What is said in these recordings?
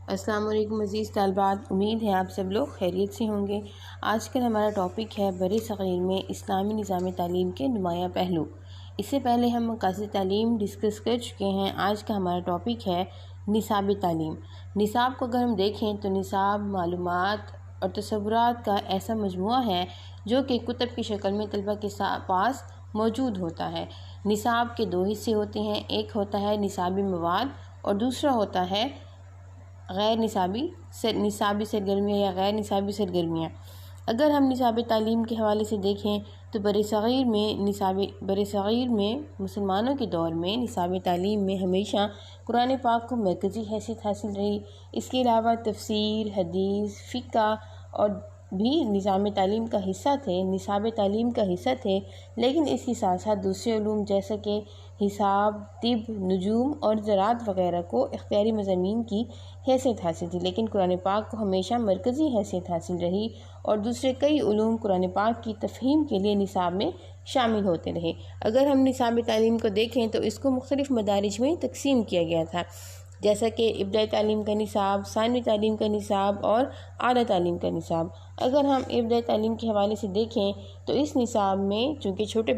السلام علیکم عزیز طالبات، امید ہے آپ سب لوگ خیریت سے ہوں گے۔ آج کل ہمارا ٹاپک ہے بر صغیر میں اسلامی نظام تعلیم کے نمایاں پہلو۔ اس سے پہلے ہم مقاصد تعلیم ڈسکس کر چکے ہیں۔ آج کا ہمارا ٹاپک ہے نصاب تعلیم۔ نصاب کو اگر ہم دیکھیں تو نصاب معلومات اور تصورات کا ایسا مجموعہ ہے جو کہ کتب کی شکل میں طلبہ کے پاس موجود ہوتا ہے۔ نصاب کے دو حصے ہوتے ہیں، ایک ہوتا ہے نصابی مواد اور دوسرا ہوتا ہے غیر نصابی سرگرمیاں یا غیر نصابی سرگرمیاں۔ اگر ہم نصاب تعلیم کے حوالے سے دیکھیں تو بر صغیر میں مسلمانوں کے دور میں نصاب تعلیم میں ہمیشہ قرآن پاک کو مرکزی حیثیت حاصل رہی۔ اس کے علاوہ تفسیر، حدیث، فقہ اور بھی نظام تعلیم کا حصہ تھے، نصاب تعلیم کا حصہ تھے، لیکن اس کے ساتھ ساتھ دوسرے علوم جیسا کہ حساب، طب، نجوم اور زراعت وغیرہ کو اختیاری مضامین کی حیثیت حاصل تھی، لیکن قرآن پاک کو ہمیشہ مرکزی حیثیت حاصل رہی اور دوسرے کئی علوم قرآن پاک کی تفہیم کے لیے نصاب میں شامل ہوتے رہے۔ اگر ہم نصاب تعلیم کو دیکھیں تو اس کو مختلف مدارج میں تقسیم کیا گیا تھا، جیسا کہ ابتدائی تعلیم کا نصاب، ثانوی تعلیم کا نصاب اور اعلیٰ تعلیم کا نصاب۔ اگر ہم ابتدائی تعلیم کے حوالے سے دیکھیں تو اس نصاب میں چونکہ چھوٹے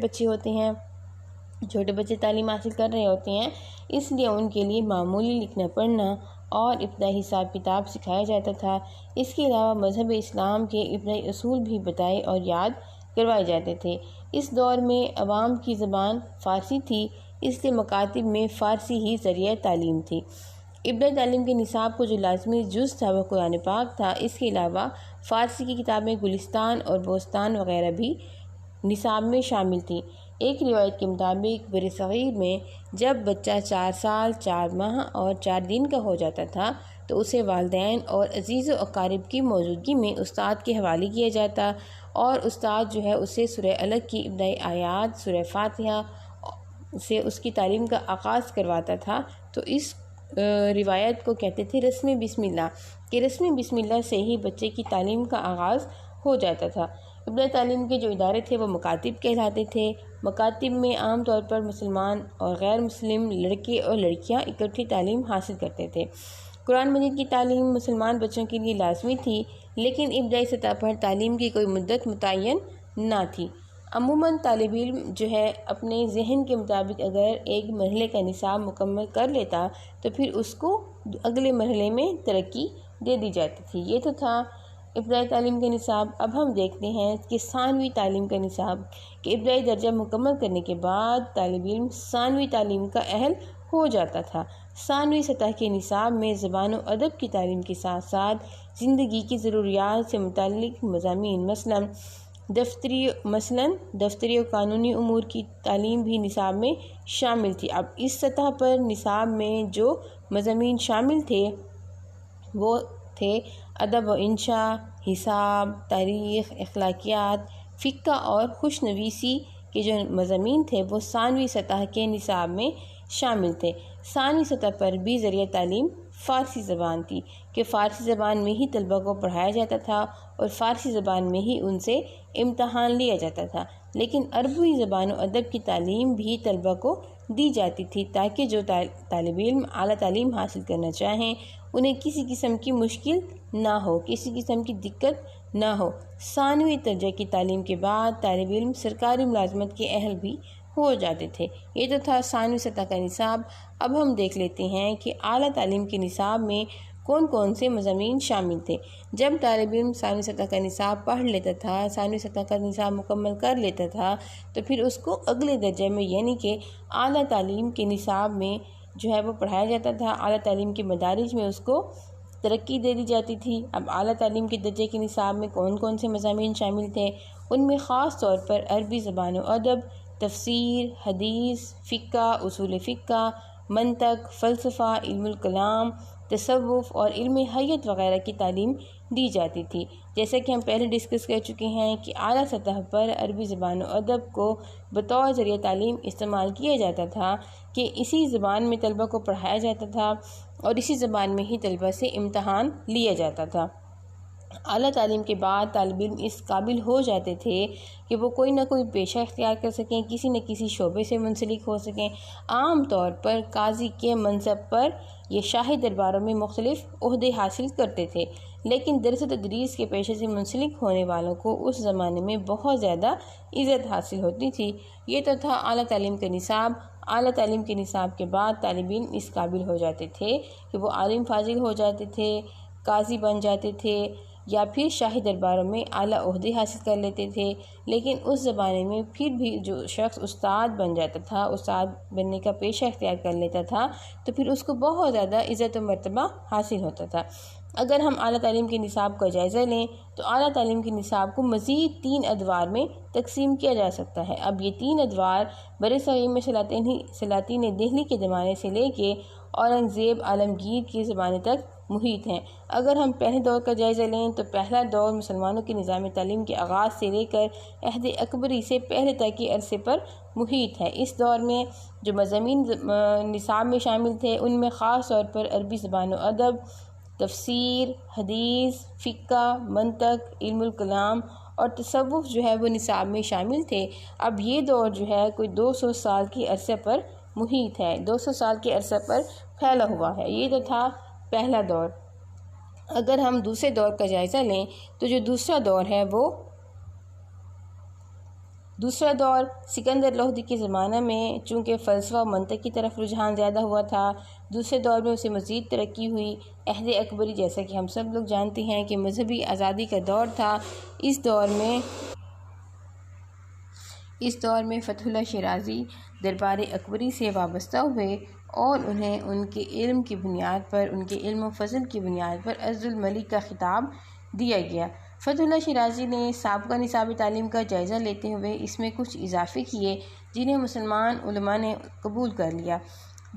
بچے تعلیم حاصل کر رہے ہوتے ہیں، اس لیے ان کے لیے معمولی لکھنا پڑھنا اور ابتدائی حساب کتاب سکھایا جاتا تھا۔ اس کے علاوہ مذہب اسلام کے ابتدائی اصول بھی بتائے اور یاد کروائے جاتے تھے۔ اس دور میں عوام کی زبان فارسی تھی، اس لیے مکاتب میں فارسی ہی ذریعہ تعلیم تھی۔ ابتدائی تعلیم کے نصاب کو جو لازمی جز تھا وہ قرآن پاک تھا۔ اس کے علاوہ فارسی کی کتابیں گلستان اور بوستان وغیرہ بھی نصاب میں شامل تھیں۔ ایک روایت کے مطابق بر صغیر میں جب بچہ 4 سال 4 ماہ اور 4 دن کا ہو جاتا تھا تو اسے والدین اور عزیز و اقارب کی موجودگی میں استاد کے حوالے کیا جاتا اور استاد جو ہے اسے سورہ الگ کی ابتدائی آیات، سورہ فاتحہ سے اس کی تعلیم کا آغاز کرواتا تھا۔ تو اس روایت کو کہتے تھے رسم بسم اللہ، کہ رسم بسم اللہ سے ہی بچے کی تعلیم کا آغاز ہو جاتا تھا۔ ابتدائی تعلیم کے جو ادارے تھے وہ مکاتب کہلاتے تھے۔ مکاتب میں عام طور پر مسلمان اور غیر مسلم لڑکے اور لڑکیاں اکٹھی تعلیم حاصل کرتے تھے۔ قرآن مجید کی تعلیم مسلمان بچوں کے لیے لازمی تھی، لیکن ابتدائی سطح پر تعلیم کی کوئی مدت متعین نہ تھی۔ عموماً طالب علم جو ہے اپنے ذہن کے مطابق اگر ایک مرحلے کا نصاب مکمل کر لیتا تو پھر اس کو اگلے مرحلے میں ترقی دے دی جاتی تھی۔ یہ تو تھا ابتدائی تعلیم کا نصاب۔ اب ہم دیکھتے ہیں کہ ثانوی تعلیم کا نصاب، کہ ابتدائی درجہ مکمل کرنے کے بعد طالب علم ثانوی تعلیم کا اہل ہو جاتا تھا۔ ثانوی سطح کے نصاب میں زبان و ادب کی تعلیم کے ساتھ ساتھ زندگی کی ضروریات سے متعلق مضامین مثلاً دفتری و قانونی امور کی تعلیم بھی نصاب میں شامل تھی۔ اب اس سطح پر نصاب میں جو مضامین شامل تھے وہ تھے ادب و انشاء، حساب، تاریخ، اخلاقیات، فقہ اور خوش نویسی کے جو مضامین تھے وہ ثانوی سطح کے نصاب میں شامل تھے۔ ثانوی سطح پر بھی ذریعہ تعلیم فارسی زبان تھی، کہ فارسی زبان میں ہی طلبہ کو پڑھایا جاتا تھا اور فارسی زبان میں ہی ان سے امتحان لیا جاتا تھا، لیکن عربی زبان و ادب کی تعلیم بھی طلبہ کو دی جاتی تھی تاکہ جو طالب علم اعلیٰ تعلیم حاصل کرنا چاہیں انہیں کسی قسم کی مشکل نہ ہو، کسی قسم کی دقت نہ ہو۔ ثانوی درجے کی تعلیم کے بعد طالب علم سرکاری ملازمت کے اہل بھی ہو جاتے تھے۔ یہ تو تھا ثانوی سطح کا نصاب۔ اب ہم دیکھ لیتے ہیں کہ اعلیٰ تعلیم کے نصاب میں کون کون سے مضامین شامل تھے۔ جب طالب علم ثانوی سطح کا نصاب پڑھ لیتا تھا، ثانوی سطح کا نصاب مکمل کر لیتا تھا تو پھر اس کو اگلے درجے میں یعنی کہ اعلیٰ تعلیم کے نصاب میں جو ہے وہ پڑھایا جاتا تھا۔ اعلیٰ تعلیم کے مدارج میں اس کو ترقی دے دی جاتی تھی۔ اب اعلیٰ تعلیم کے درجے کے نصاب میں کون کون سے مضامین شامل تھے، ان میں خاص طور پر عربی زبان و ادب، تفسیر، حدیث، فقہ، اصول فقہ، منطق، فلسفہ، علم الکلام، تصوف اور علم حیت وغیرہ کی تعلیم دی جاتی تھی۔ جیسا کہ ہم پہلے ڈسکس کر چکے ہیں کہ اعلیٰ سطح پر عربی زبان و ادب کو بطور ذریعہ تعلیم استعمال کیا جاتا تھا، کہ اسی زبان میں طلبہ کو پڑھایا جاتا تھا اور اسی زبان میں ہی طلبہ سے امتحان لیا جاتا تھا۔ اعلیٰ تعلیم کے بعد طالب علم اس قابل ہو جاتے تھے کہ وہ کوئی نہ کوئی پیشہ اختیار کر سکیں، کسی نہ کسی شعبے سے منسلک ہو سکیں۔ عام طور پر قاضی کے منصب پر یہ شاہی درباروں میں مختلف عہدے حاصل کرتے تھے، لیکن درس و تدریس کے پیشے سے منسلک ہونے والوں کو اس زمانے میں بہت زیادہ عزت حاصل ہوتی تھی۔ یہ تو تھا اعلیٰ تعلیم کا نصاب۔ اعلیٰ تعلیم کے نصاب کے بعد طالب علم اس قابل ہو جاتے تھے کہ وہ عالم فاضل ہو جاتے تھے، قاضی بن جاتے تھے، یا پھر شاہی درباروں میں اعلیٰ عہدے حاصل کر لیتے تھے۔ لیکن اس زمانے میں پھر بھی جو شخص استاد بن جاتا تھا، استاد بننے کا پیشہ اختیار کر لیتا تھا، تو پھر اس کو بہت زیادہ عزت و مرتبہ حاصل ہوتا تھا۔ اگر ہم اعلیٰ تعلیم کے نصاب کا جائزہ لیں تو اعلیٰ تعلیم کے نصاب کو مزید 3 ادوار میں تقسیم کیا جا سکتا ہے۔ اب یہ 3 ادوار برصغیر میں سلاطین دہلی کے زمانے سے لے کے اورنگزیب عالمگیر کے زمانے تک محیط ہیں۔ اگر ہم پہلے دور کا جائزہ لیں تو پہلا دور مسلمانوں کے نظام تعلیم کے آغاز سے لے کر عہد اکبری سے پہلے تک کے عرصے پر محیط ہے۔ اس دور میں جو مضامین نصاب میں شامل تھے ان میں خاص طور پر عربی زبان و ادب، تفسیر، حدیث، فقہ، منطق، علم الکلام اور تصوف جو ہے وہ نصاب میں شامل تھے۔ اب یہ دور جو ہے کوئی 200 سال کے عرصے پر محیط ہے، 200 سال کے عرصے پر پھیلا ہوا ہے۔ یہ تو تھا پہلا دور۔ اگر ہم دوسرے دور کا جائزہ لیں تو جو دوسرا دور ہے وہ دوسرا دور سکندر لودھی کے زمانہ میں چونکہ فلسفہ و منطق کی طرف رجحان زیادہ ہوا تھا، دوسرے دور میں اسے مزید ترقی ہوئی۔ عہد اکبری جیسا کہ ہم سب لوگ جانتے ہیں کہ مذہبی آزادی کا دور تھا۔ اس دور میں فتح اللہ شیرازی دربار اکبری سے وابستہ ہوئے اور انہیں ان کے علم کی بنیاد پر، ان کے علم و فضل کی بنیاد پر عز الملک کا خطاب دیا گیا۔ فتح اللہ شیرازی نے سابقہ نصاب تعلیم کا جائزہ لیتے ہوئے اس میں کچھ اضافے کیے جنہیں مسلمان علماء نے قبول کر لیا۔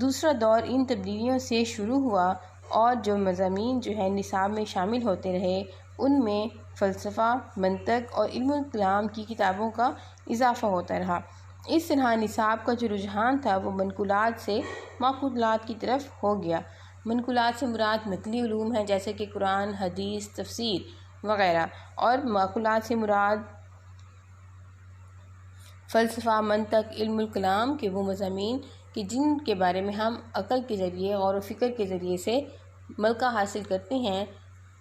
دوسرا دور ان تبدیلیوں سے شروع ہوا اور جو مضامین جو ہے نصاب میں شامل ہوتے رہے ان میں فلسفہ، منطق اور علم الکلام کی کتابوں کا اضافہ ہوتا رہا۔ اس طرح نصاب کا جو رجحان تھا وہ منقولات سے معقولات کی طرف ہو گیا۔ منقولات سے مراد نقلی علوم ہیں جیسے کہ قرآن، حدیث، تفسیر وغیرہ، اور معقولات سے مراد فلسفہ، منطق، علم الکلام کے وہ مضامین کہ جن کے بارے میں ہم عقل کے ذریعے، غور و فکر کے ذریعے سے ملکہ حاصل کرتے ہیں،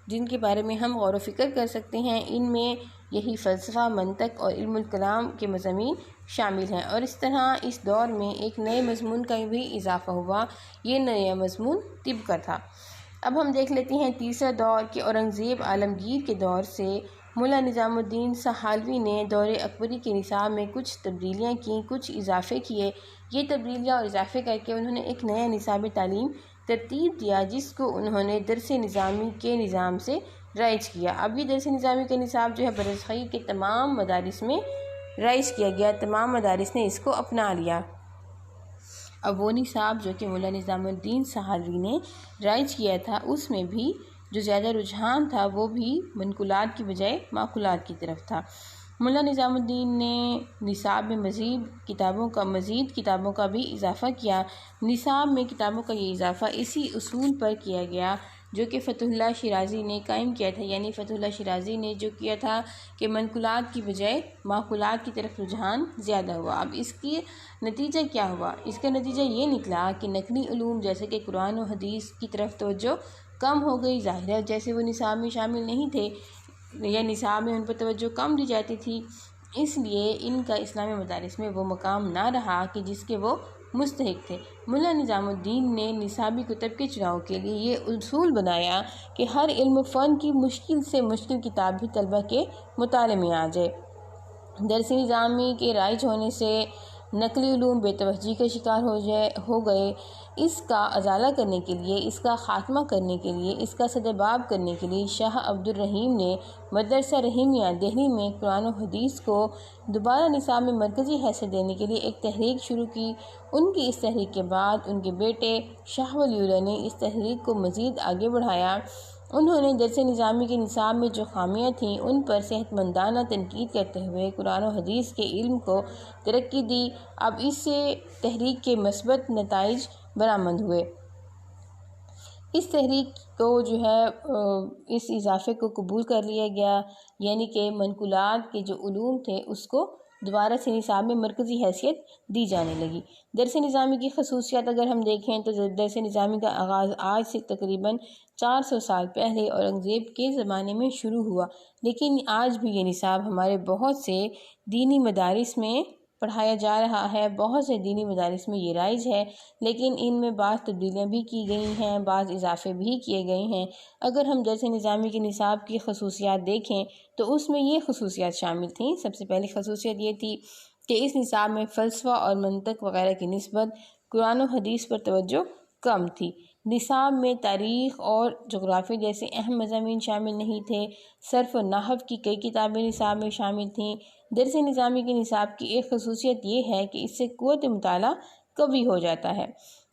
جن کے بارے میں ہم غور و فکر کر سکتے ہیں، ان میں یہی فلسفہ، منطق اور علم الکلام کے مضامین شامل ہیں۔ اور اس طرح اس دور میں ایک نئے مضمون کا بھی اضافہ ہوا۔ یہ نیا مضمون طب کا تھا۔ اب ہم دیکھ لیتے ہیں تیسرا دور کہ اورنگزیب عالمگیر کے دور سے ملا نظام الدین سہالوی نے دور اکبری کے نصاب میں کچھ تبدیلیاں کیں، کچھ اضافے کیے۔ یہ تبدیلیاں اور اضافے کر کے انہوں نے ایک نیا نصاب تعلیم ترتیب دیا جس کو انہوں نے درس نظامی کے نظام سے رائج کیا۔ اب یہ درس نظامی کا نصاب جو ہے برصغیر کے تمام مدارس میں رائج کیا گیا، تمام مدارس نے اس کو اپنا لیا۔ اب وہ نصاب جو کہ مولا نظام الدین سہالوی نے رائج کیا تھا اس میں بھی جو زیادہ رجحان تھا وہ بھی منقولات کی بجائے معقولات کی طرف تھا۔ مولا نظام الدین نے نصاب میں مزید کتابوں کا بھی اضافہ کیا۔ نصاب میں کتابوں کا یہ اضافہ اسی اصول پر کیا گیا جو کہ فتح اللہ شیرازی نے قائم کیا تھا، یعنی فتح اللہ شیرازی نے جو کیا تھا کہ منقولات کی بجائے معقولات کی طرف رجحان زیادہ ہوا۔ اب اس کی نتیجہ کیا ہوا؟ اس کا نتیجہ یہ نکلا کہ نقلی علوم جیسے کہ قرآن و حدیث کی طرف توجہ کم ہو گئی۔ ظاہر ہے جیسے وہ نصاب میں شامل نہیں تھے یا نصاب میں ان پر توجہ کم دی جاتی تھی، اس لیے ان کا اسلامی مدارس میں وہ مقام نہ رہا کہ جس کے وہ مستحق تھے۔ مولا نظام الدین نے نصابی کتب کے چناؤ کے لیے یہ اصول بنایا کہ ہر علم و فن کی مشکل سے مشکل کتاب بھی طلبہ کے مطالعے میں آ جائے۔ درس نظامی کے رائج ہونے سے نقلی علوم بے توجہی کا شکار ہو گئے۔ اس کا ازالہ کرنے کے لیے، اس کا خاتمہ کرنے کے لیے، اس کا سدباب کرنے کے لیے شاہ عبد الرحیم نے مدرسہ رحیمیہ دہلی میں قرآن و حدیث کو دوبارہ نصاب میں مرکزی حیثیت دینے کے لیے ایک تحریک شروع کی۔ ان کی اس تحریک کے بعد ان کے بیٹے شاہ ولی اللہ نے اس تحریک کو مزید آگے بڑھایا۔ انہوں نے درس نظامی کے نصاب میں جو خامیاں تھیں ان پر صحت مندانہ تنقید کرتے ہوئے قرآن و حدیث کے علم کو ترقی دی۔ اب اس سے تحریک کے مثبت نتائج برآمد ہوئے۔ اس تحریک کو جو ہے اس اضافے کو قبول کر لیا گیا، یعنی کہ منقولات کے جو علوم تھے اس کو دوبارہ سے نصاب میں مرکزی حیثیت دی جانے لگی۔ درس نظامی کی خصوصیات اگر ہم دیکھیں تو درس نظامی کا آغاز آج سے تقریباً 400 سال پہلے اورنگزیب کے زمانے میں شروع ہوا، لیکن آج بھی یہ نصاب ہمارے بہت سے دینی مدارس میں پڑھایا جا رہا ہے، بہت سے دینی مدارس میں یہ رائج ہے، لیکن ان میں بعض تبدیلیاں بھی کی گئی ہیں، بعض اضافے بھی کیے گئے ہیں۔ اگر ہم درس نظامی کے نصاب کی خصوصیات دیکھیں تو اس میں یہ خصوصیات شامل تھیں۔ سب سے پہلی خصوصیت یہ تھی کہ اس نصاب میں فلسفہ اور منطق وغیرہ کی نسبت قرآن و حدیث پر توجہ کم تھی۔ نصاب میں تاریخ اور جغرافیہ جیسے اہم مضامین شامل نہیں تھے۔ صرف و نحو کی کئی کتابیں نصاب میں شامل تھیں۔ درس نظامی کے نصاب کی ایک خصوصیت یہ ہے کہ اس سے قوت مطالعہ قوی ہو جاتا ہے۔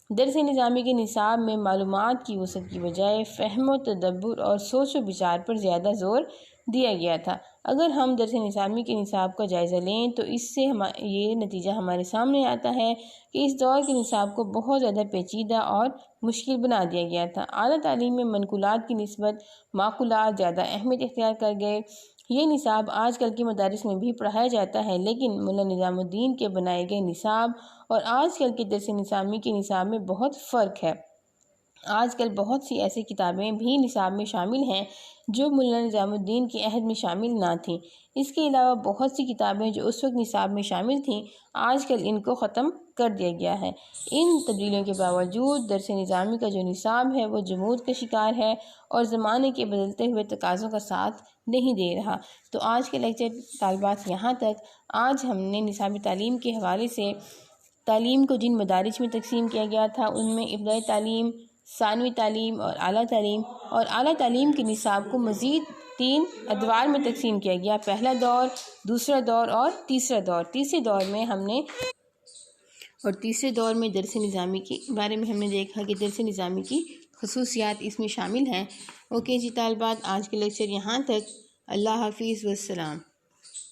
درس نظامی کے نصاب میں معلومات کی وسعت کی بجائے فہم و تدبر اور سوچ و بچار پر زیادہ زور دیا گیا تھا۔ اگر ہم درس نظامی کے نصاب کا جائزہ لیں تو اس سے یہ نتیجہ ہمارے سامنے آتا ہے کہ اس دور کے نصاب کو بہت زیادہ پیچیدہ اور مشکل بنا دیا گیا تھا۔ اعلیٰ تعلیم میں منقولات کی نسبت معقولات زیادہ اہمیت اختیار کر گئے۔ یہ نصاب آج کل کے مدارس میں بھی پڑھایا جاتا ہے، لیکن مولانا نظام الدین کے بنائے گئے نصاب اور آج کل کے درس نظامی کے نصاب میں بہت فرق ہے۔ آج کل بہت سی ایسی کتابیں بھی نصاب میں شامل ہیں جو مولانا نظام الدین کے عہد میں شامل نہ تھیں۔ اس کے علاوہ بہت سی کتابیں جو اس وقت نصاب میں شامل تھیں آج کل ان کو ختم کر دیا گیا ہے۔ ان تبدیلیوں کے باوجود درس نظامی کا جو نصاب ہے وہ جمود کا شکار ہے اور زمانے کے بدلتے ہوئے تقاضوں کا ساتھ نہیں دے رہا۔ تو آج کے لیکچر طالبات یہاں تک۔ آج ہم نے نصابی تعلیم کے حوالے سے تعلیم کو جن مدارج میں تقسیم کیا گیا تھا ان میں ابتدائی تعلیم، ثانوی تعلیم اور اعلیٰ تعلیم کے نصاب کو مزید 3 ادوار میں تقسیم کیا گیا۔ پہلا دور، دوسرا دور اور تیسرا دور۔ تیسرے دور میں درس نظامی کے بارے میں ہم نے دیکھا کہ درس نظامی کی خصوصیات اس میں شامل ہیں۔ اوکے جی طالبات، آج کے لیکچر یہاں تک۔ اللہ حافظ والسلام۔